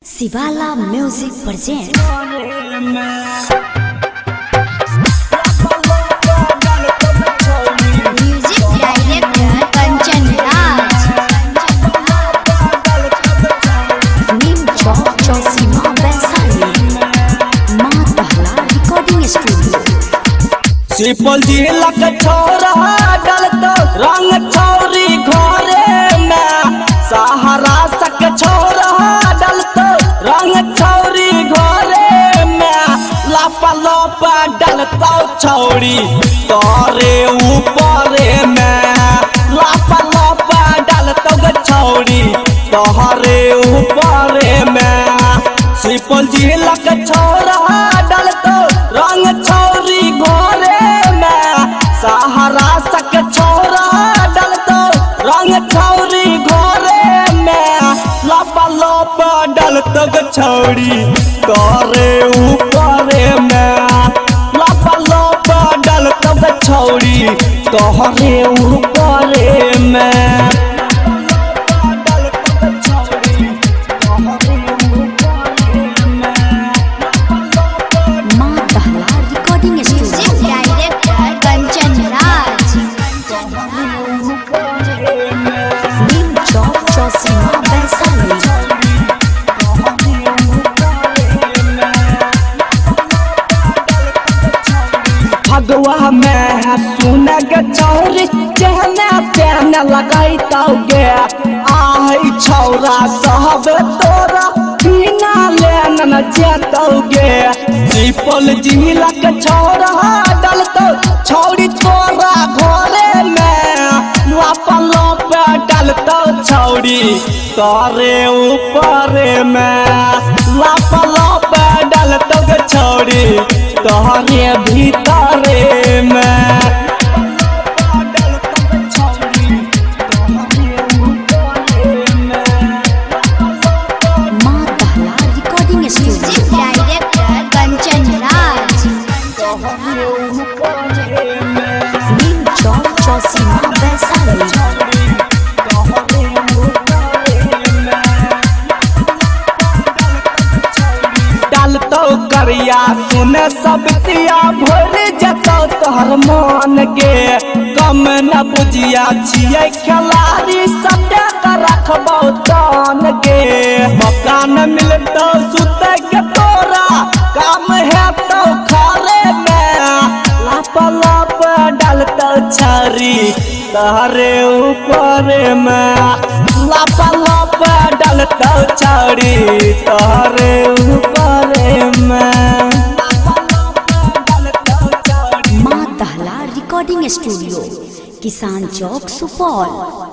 शिवाला music present music director Kanchan Raj Neem Chowk Chausima Vaishali माँ पहला रिकॉर्डिंग स्टूडियो। सिपल जिला के छोरा डलतो रंग छौरी घरे में सहारा सक छोरा डलतो रंग छौरी घरे में लापा लापा डलतो छौरी तोरे ऊपरे में लापा लापा डलतो छौरी तोहरे ऊपरे में सिपल जिला के छोरा डलतो रंग छौरी घरे में सहारा सक छोरा डलतो रंग छौरी घरे में लापा लापा डलतो छौरी तोरे ऊपरे में लापा लापा डलतो छौरी तोहरे ऊपरे में माँ पहला recording studio director Kanchan Raj Neem Chowk Chausima Vaishali भगवा में सुन गे छौरी चहने तेन लगैतौगे आई छौरा सहब तोरा बिना लेन न जेतौगे सिपल जिला के छौरा डलतो छौरी तोरा घरे में लापा लापा डलतो छौरी तोरे ऊपरे में लापा लापा डलतो छौरी तोहरे भीतरे में माँ पहला recording studio director Kanchan Raj Neem Chowk Chausima Vaishali डालतो करिया सुन सब तिया भर जतो तोहर मन के कम न बुझिया छियै खिलाड़ी सटे का रखबो तान के मौका न मिलतो सुते के तोरा काम है तो खाले में लापा लापा डालतो छरी तोहरे ऊपरे में लापा लापा डालतो छरी तोहरे ऊपरे में माँ पहला रिकॉर्डिंग स्टूडियो किसान चौक सुपौल।